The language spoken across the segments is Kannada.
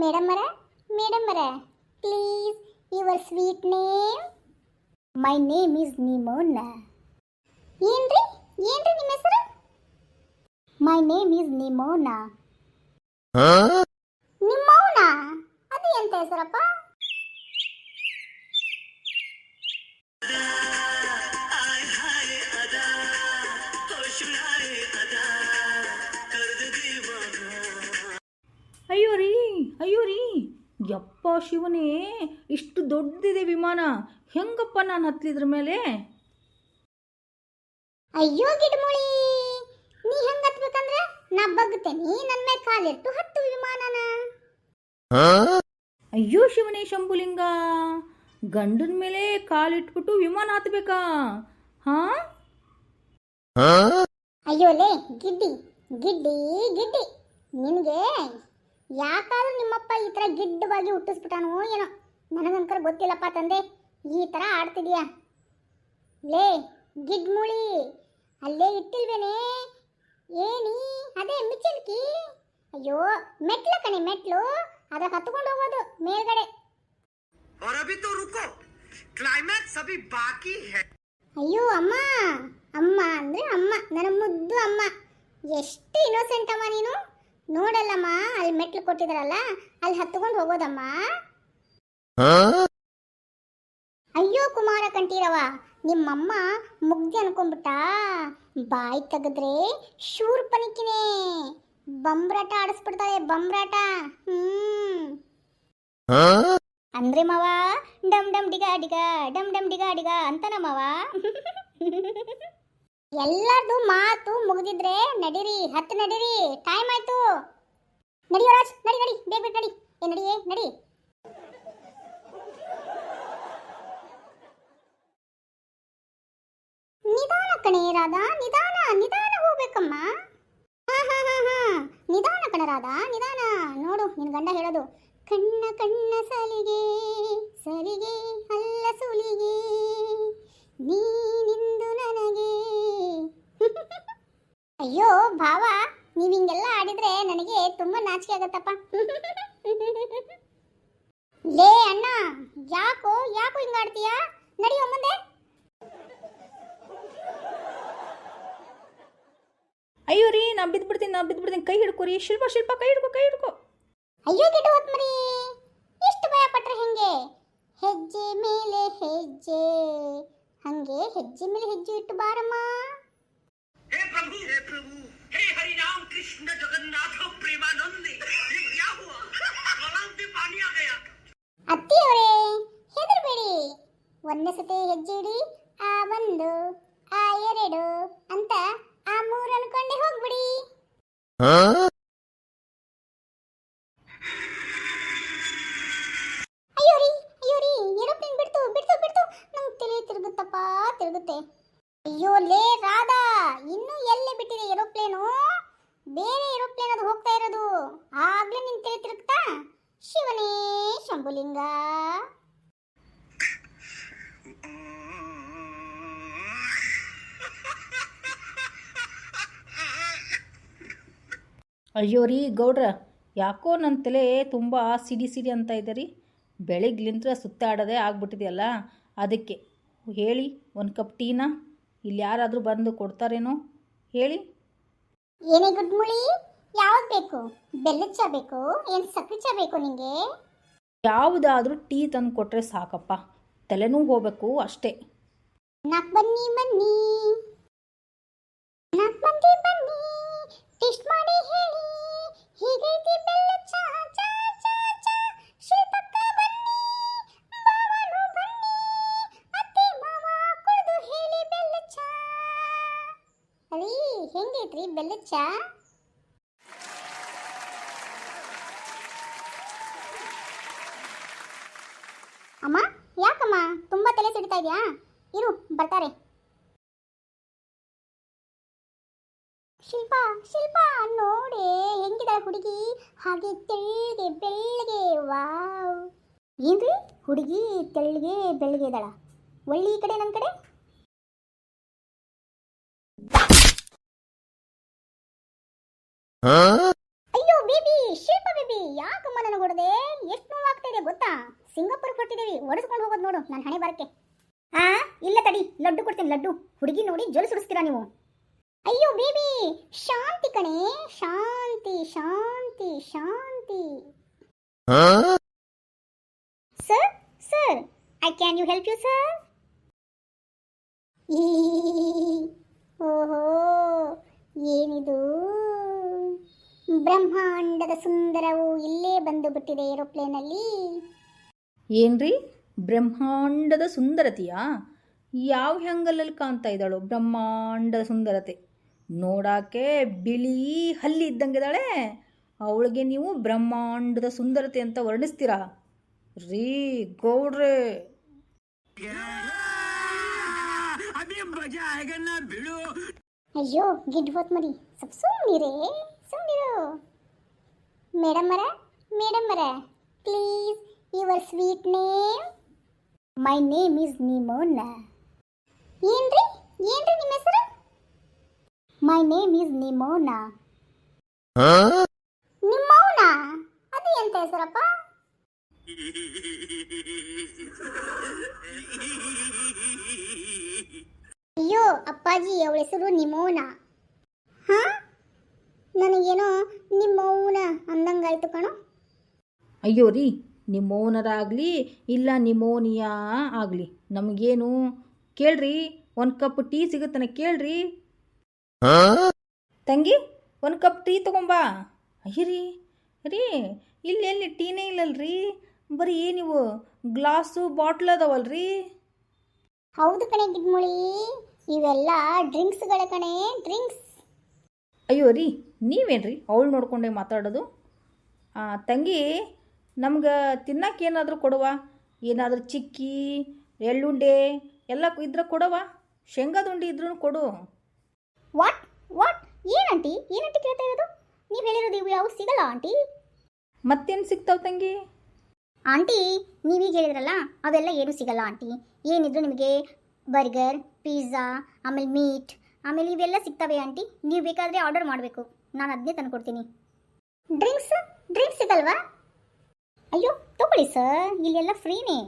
ಮೇಡಮ್ಮರ ಮೇಡಮ್ಮರ please your sweet name. My name is Nimona. ಏನ್ರಿ ಏನ್ರಿ ನಿಮ್ಮ ಹೆಸರು? My name is Nimona. ನಿಮ್ಮೋನಾ? ಅದು ಎಂತ ಹೆಸರಪ್ಪ? ಅಯ್ಯೋ ರೀ ಅಯ್ಯೋ ರೀ, ಯಪ್ಪ ಶಿವನೇ, ಇಷ್ಟು ದೊಡ್ಡದಿದೆ ವಿಮಾನ, ಹೆಂಗಪ್ಪ ನಾನು ಹತ್ತಲಿದ್ರ ಮೇಲೆ? ಅಯ್ಯೋ ಗಿಡ್ಮುಳಿ, ನೀ ಹೆಂಗ್ ಹತ್ಬೇಕಂದ್ರೆ ನಾ ಬಗ್ತೇನಿ, ನನ್ನ ಮೇಲೆ ಕಾಲಿಟ್ಟು ಹತ್ತು ವಿಮಾನನ. ಅಯ್ಯೋ ಶಿವನೇ ಶಂಭುಲಿಂಗ, ಗಂಡನ ಮೇಲೆ ಕಾಲಿಟ್ಬಿಟ್ಟು ವಿಮಾನ ಹತ್ಬೇಕಾ? ಹಾ? ಅಯ್ಯೋ ಲೇ ಗಿಡ್ಡಿ ಗಿಡ್ಡಿ ಗಿಡ್ಡಿ, ನಿನಗೆ ಯಾಕಾದ್ರೂ ನಿಮ್ಮಪ್ಪ ಈ ಥರ ಗಿಡ್ಡವಾಗಿ ಹುಟ್ಟಿಸ್ಬಿಟ್ಟಾನೋ ಏನೋ, ನನಗಂಕರ ಗೊತ್ತಿಲ್ಲಪ್ಪ ತಂದೆ, ಈ ಥರ ಆಡ್ತಿದ್ಯಾ? ಲೇ ಗಿಡ್ಮುಳಿ, ಅಲ್ಲೇ ಇಟ್ಟಿಲ್ವೇನೆ ಏನಿ ಅದೇ ಮಿಚಲ್ಕಿ? ಅಯ್ಯೋ ಮೆಟ್ಲು ಕಣೆ ಮೆಟ್ಲು, ಅದ್ರ ಹತ್ಕೊಂಡು ಹೋಗೋದು ಮೇಲ್ಗಡೆ. और अभी तो रुको, क्लाइमैक्स अभी बाकी है. ಅಯ್ಯೋ ಅಮ್ಮ, ಅಮ್ಮ ಅಂದ್ರೆ ಅಮ್ಮ, ನನ್ನ ಮುದ್ದು ಅಮ್ಮ, ಎಷ್ಟು ಇನ್ನೋಸೆಂಟ್ ಅಮ್ಮ ನೀನು. ನೋಡಲ್ಲಮ್ಮ, ಅಲ್ಲಿ ಮೆಟ್ಲು ಕೊಟ್ಟಿದ್ರಲ್ಲ, ಅಲ್ಲಿ ಹತ್ಕೊಂಡು ಹೋಗೋದಮ್ಮ. ಅಯ್ಯೋ ಕುಮಾರ ಕಂಠೀರವ, ನಿಮ್ಮಮ್ಮ ಮುಗ್ದೆ ಅನ್ಕೊಂಡ್ಬಿಟ್ಟ, ಬಾಯಿ ತೆಗೆದ್ರೆ ಶೂರ್ ಪನಿಕಿನೇ, ಬಂಬ್ರಾಟ ಆಡಿಸ್ಬಿಡ್ತಾಳೆ ಬಂಬ್ರಾಟ. ಅಂದ್ರೆ ಮಾವ ಡಮ್ ಡಮ್ ಡಿಗ ಡಿಗ ಡಮ್ ಡಮ್ ಡಿಗ ಡಿಗ ಅಂತನ ಮಾವ. ಎಲ್ಲರದು ಮಾತು ಮುಗಿದಿದ್ರೆ ನಡೀರಿ, ಹತ್ತು ನಡೀರಿ, ಟೈಮ್ ಆಯ್ತು. ನಡಿಯೋ ರಾಜ್, ನಡಿ ನಡಿ, ಬೇಗ ಬೇಗ ನಡಿ. ನಡಿಯೇ ನಡಿ. ನಿಧಾನ ಕಣೆ ರಾಧಾ, ನಿಧಾನ ನಿಧಾನ ಹೋಗ್ಬೇಕಮ್ಮ. ಹಾ ಹಾ ಹಾ ಹಾ, ನಿಧಾನ ಕಣ ರಾಧಾ, ನಿಧಾನ. ನೋಡು ನಿನ್ ಗಂಡ ಹೇಳೋದು, ಕಣ್ಣ ಕಣ್ಣ ಸಲಿಗೆ ಸಲಿಗೆ ಅಲ್ಲ ಸುಲಿಗೆ, ನೀನಿಂದು ನನಗೆ. ಅಯ್ಯೋ ಭಾವ, ನೀವ್ ಹಿಂಗೆಲ್ಲ ಆಡಿದ್ರೆ ನನಗೆ ತುಂಬಾ ನಾಚಿಕೆ ಆಗತ್ತಪ್ಪ. ಲೇ ಅಣ್ಣ, ಯಾಕೋ ಯಾಕೋ ಹಿಂಗ ಆಡ್ತೀಯಾ? ನಡಿಯೋ ಮುಂದೆ. ಅಯ್ಯೋ ರೀ, ನಾ ಬಿದ್ಬಿಡ್ತೀನಿ, ಕೈ ಹಿಡ್ಕೊರಿ. ಶಿಲ್ಪ ಶಿಲ್ಪ, ಕೈ ಹಿಡ್ಕೊ, ಕೈ ಹಿಡ್ಕೊ. ಅಯ್ಯೋ ಗಿಡ್ಡ ಹೊತ್ ಮರಿ, ಎಷ್ಟು ಭಯ ಪಟ್ರೆ ಹೆಂಗೆ? ಹೆಜ್ಜೆ ಮೇಲೆ ಹೆಜ್ಜೆ, ಹಂಗೆ ಹೆಜ್ಜೆ ಮೇಲೆ ಹೆಜ್ಜೆ ಇಟ್ಟು ಬಾರಮ್ಮ. हे प्रभु, हे हरि राम कृष्ण जगन्नाथ प्रेमानंदी, ये क्या हुआ? गलाव में पानी आ गया. ಅತ್ತಿಯವರೇ ಹೆದರ್ಬೇಡಿ, ಒಂದೇ ಸತಿ ಹೆಜ್ಜೆ ಇಡಿ, ಆ ಒಂದು ಆ ಎರಡು ಅಂತ ಆ ಮೂರು ಅನ್ಕೊಂಡೆ ಹೋಗ್ಬಿಡಿ. ಅಯ್ಯೋ ರೀ ಏರೋಪ್ಲೇನ್ ಬಿಡ್ತು ಬಿಡ್ತು ಬಿಡ್ತು, ನಂಗೆ ತಲೆ ತಿರುಗುತ್ತಪ್ಪ, ತಿರುಗುತ್ತೆ. ಅಯ್ಯೋ ಲೇ ರಾಧಾ, ಇನ್ನೂ ಎಲ್ಲೇ ಬಿಟ್ಟಿದೆ ಏರೋಪ್ಲೇನು? ಬೇರೆ ಏರೋಪ್ಲೇನ್ ಅದು ಹೋಗ್ತಾ ಇರೋದು, ಆಗ್ಲೇ ನಿನ್ ತಲೆ ತಿರುಗ್ತಾ? ಶಿವನೇ ಶಂಭುಲಿಂಗ. ಅಯ್ಯೋ ರೀ ಗೌಡ್ರ, ಯಾಕೋ ನನ್ನ ತಲೆ ತುಂಬ ಸಿಡಿ ಸಿಡಿ ಅಂತ ಇದೆ ರೀ. ಬೆಳಿಗ್ಲಿಂತ್ರ ಸುತ್ತಾಡೋದೇ ಆಗ್ಬಿಟ್ಟಿದೆಯಲ್ಲ, ಅದಕ್ಕೆ ಹೇಳಿ ಒಂದು ಕಪ್ ಟೀನ ಇಲ್ಲಿ ಯಾರಾದರೂ ಬಂದು ಕೊಡ್ತಾರೇನೋ ಹೇಳಿ. ಏನೇ ಗುಡ್ಮುಳಿ, ಯಾವ್ದು ಬೇಕು? ಬೆಲ್ಲದ ಚಾ ಬೇಕು, ಏನು ಸಕ್ಕರೆ ಚಾ ಬೇಕು ನಿಂಗೆ? ಯಾವುದಾದ್ರೂ ಟೀ ತಂದು ಕೊಟ್ಟರೆ ಸಾಕಪ್ಪ, ತಲೆನೂ ಹೋಗಬೇಕು ಅಷ್ಟೇ. ನಾಕ್ ಬನ್ನಿ ಬನ್ನಿ, ನಾಕ್ ಮಂದಿ ಬನ್ನಿ, ಟೇಸ್ಟ್ ಮಾಡಿ ಹೇಳಿ, ಹೀಗೈತಿ ಬೆಲ್ಲದ ಚಾ ಚಾ ಚಾ ಚಾ. ಶಿಲ್ಪಕ್ಕ ಬನ್ನಿ, ಮಾವನು ಬನ್ನಿ, ಅತ್ತೆ ಮಾವ ಕುಡಿದು ಹೇಳಿ ಬೆಲ್ಲದ ಚಾ. ಅರಿ ಹೆಂಗೈತ್ರಿ ಬೆಲ್ಲದ ಚಾ? ಅಮ್ಮ ಯಾಕಮ್ಮ ತುಂಬಾ ತಲೆ ಸಿಡ್ತಾ ಇದೆಯಾ? ಇರು ಬರ್ತಾರೆ. ಶಿಲ್ಪ ಶಿಲ್ಪ ನೋಡಿ ಹೆಂಗಿದಾಳೆ ಹುಡುಗಿ, ಹಾಗೆ ತೆಳ್ಳಗೆ ಬೆಳ್ಳಗೆ. ವಾವ್, ಏನ್ರಿ ಹುಡುಗಿ ತೆಳ್ಳಗೆ ಬೆಳ್ಳಗೆ ಇದ್ದಾಳ? ಒಳ್ಳೆ ಈ ಕಡೆ ನನ್ನ ಕಡೆ. ಅಯ್ಯೋ ಬೇಬಿ, ಶಿಲ್ಪ ಬೇಬಿ, ಯಾಕಮ್ಮ ನನಗೆ ಹೊಡೆದೆ? ನೋಡದೆ ಎಷ್ಟು ನೋವಾಗ್ತಾ ಇದೆ ಗೊತ್ತಾ? ಸಿಂಗಾಪುರ್ ಕೊಟ್ಟಿದ್ದೀವಿ, ಒಡಿಸ್ಕೊಂಡು ಹೋಗೋದು ನೋಡು ನನ್ನ ಹಣೆ ಬರಕ್ಕೆ. ಇಲ್ಲ ತಡಿ, ಲಡ್ಡು ಕೊಡ್ತೀನಿ ಲಡ್ಡು. ಹುಡುಗಿ ನೋಡಿ ಜೊಲು ಸುಡಿಸ್ತೀರಾ ನೀವು. ಅಯ್ಯೋ ಬೇಬಿ, ಶಾಂತಿ ಕಣೆ, ಶಾಂತಿ ಶಾಂತಿ ಶಾಂತಿ. Sir sir, I can you help you sir? ಓಹೋ, ಏನಿದು? ಬ್ರಹ್ಮಾಂಡದ ಸುಂದರವು ಇಲ್ಲೇ ಬಂದು ಬಿಟ್ಟಿದೆ ಏರೋಪ್ಲೇನಲ್ಲಿ. ಏನ್ರಿ ಬ್ರಹ್ಮಾಂಡದ ಸುಂದರತೆಯಾ? ಯಾವ ಹ್ಯಾಂಗಲಲ್ಲಿ ಕಾಣ್ತಾ ಇದ್ದಾಳು ಬ್ರಹ್ಮಾಂಡದ ಸುಂದರತೆ? ನೋಡಾಕೆ ಬಿಳಿ ಹಲ್ಲಿ ಇದ್ದಂಗಿದ್ದಾಳೆ, ಅವಳಿಗೆ ನೀವು ಬ್ರಹ್ಮಾಂಡದ ಸುಂದರತೆ ಅಂತ ವರ್ಣಿಸ್ತೀರಾ ರೀ ಗೌಡ್ರೆ? ಅಯ್ಯೋ ಗಿಡ್ ಹೋತ್ ಮರಿ, ಸ್ವಲ್ಪ ಸುಮ್ಮನಿರೇ, ಸುಮ್ಮನಿರು. ಮೇಡಮ್ ಮರ please your sweet name. My name is Nimona. ಏನ್ರಿ ನಿಮ್ಮ ಹೆಸರು? My name is Nimona. Nimona? ಅದು ಎಂತ ಹೆಸರಪ್ಪ? ಅಯ್ಯೋ ಅಪ್ಪಾಜಿ, ಅವಳ ಹೆಸರು ನಿಮೋನಾ. ಹಾ, ನನಗೇನೋ ನಿಮ್ಮೌನ ಅಂದಂಗಾಯ್ತು ಕಣೋ. ಅಯ್ಯೋ ರೀ, ನಿಮೋನರಾಗಲಿ ಇಲ್ಲ ನಿಮೋನಿಯಾ ಆಗಲಿ ನಮಗೇನು, ಕೇಳ್ರಿ, ಒಂದು ಕಪ್ ಟೀ ಸಿಗುತ್ತಾನೆ ಕೇಳ್ರಿ. ತಂಗಿ, ಒಂದು ಕಪ್ ಟೀ ತೊಗೊಂಬಾ. ಅಯ್ಯರಿ ರೀ, ಇಲ್ಲಿ ಎಲ್ಲಿ ಟೀನೇ ಇಲ್ಲಲ್ರಿ, ಬರೀ ನೀವು ಗ್ಲಾಸು ಬಾಟ್ಲ್ ಅದಾವಲ್ರಿ. ಹೌದು ಕಣೆ ಗಿಡ್ಮುಳಿ, ಇವೆಲ್ಲ ಡ್ರಿಂಕ್ಸ್ಗಳ ಕಣೆ, ಡ್ರಿಂಕ್ಸ್. ಅಯ್ಯೋ ರೀ, ನೀವೇನ್ರಿ ಅವಳು ನೋಡ್ಕೊಂಡೆ ಮಾತಾಡೋದು? ತಂಗಿ, ನಮ್ಗೆ ತಿನ್ನಕ್ಕೆ ಏನಾದರೂ ಕೊಡುವ, ಏನಾದರೂ ಚಿಕ್ಕಿ ಎಳ್ಳುಂಡೆ ಎಲ್ಲ ಇದ್ರೆ ಕೊಡವ, ಶೇಂಗಾದುಂಡಿ ಇದ್ರೂ ಕೊಡು. What what? ಏನಂಟಿ ಕೇಳ್ತಾ ಇರೋದು? ನೀವು ಹೇಳಿರೋದು ಇವು ಯಾವ ಸಿಗಲ್ಲ ಆಂಟಿ? ಮತ್ತೇನು ಸಿಗ್ತಾವ ತಂಗಿ? ಆಂಟಿ, ನೀವೀಗ ಹೇಳಿದ್ರಲ್ಲ ಅವೆಲ್ಲ ಏನೂ ಸಿಗಲ್ಲ ಆಂಟಿ. ಏನಿದ್ರು ನಿಮಗೆ ಬರ್ಗರ್, ಪಿಜ್ಜಾ, ಆಮೇಲೆ ಮೀಟ್, ಆಮೇಲೆ ಇವೆಲ್ಲ ಸಿಗ್ತವೆ ಆಂಟಿ. ನೀವು ಬೇಕಾದರೆ ಆರ್ಡರ್ ಮಾಡಬೇಕು, ನಾನು ಅದನ್ನೇ ತಂದು ಕೊಡ್ತೀನಿ. ಡ್ರಿಂಕ್ಸ್ ಸಿಗಲ್ವಾ? ಅಯ್ಯೋ ತಗೊಳ್ಳಿ ಸರ್, ಇಲ್ಲೆಲ್ಲ ಫ್ರೀನೇ.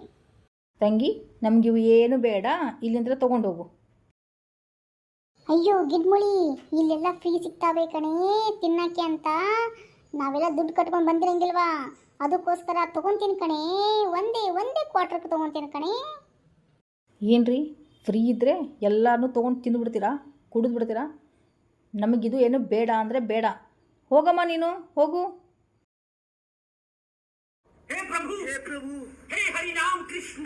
ತಂಗಿ, ನಮಗಿವು ಏನು ಬೇಡ, ಇಲ್ಲಿಂದ ತೊಗೊಂಡೋಗು. ಅಯ್ಯೋ ಗಿಡ್ಮುಳಿ, ಇಲ್ಲೆಲ್ಲ ಫ್ರೀ ಸಿಗ್ತಾವೆ ಕಣೇ ತಿನ್ನಕ್ಕೆ ಅಂತ. ನಾವೆಲ್ಲ ದುಡ್ಡು ಕಟ್ಕೊಂಡು ಬಂದಿರಂಗಿಲ್ವಾ, ಅದಕ್ಕೋಸ್ಕರ ತೊಗೊತೀನಿ ಕಣೇ. ಒಂದೇ ಕ್ವಾರ್ಟರ್ಗೆ ತೊಗೊತೀನಿ ಕಣೇ. ಏನ್ರಿ, ಫ್ರೀ ಇದ್ದರೆ ಎಲ್ಲನೂ ತೊಗೊಂಡು ತಿಂದುಬಿಡ್ತೀರಾ, ಕುಡಿದ್ಬಿಡ್ತೀರಾ? ನಮಗಿದು ಏನು ಬೇಡ ಅಂದರೆ ಬೇಡ. ಹೋಗಮ್ಮ ನೀನು, ಹೋಗು. हे प्रभु हे हरि राम कृष्ण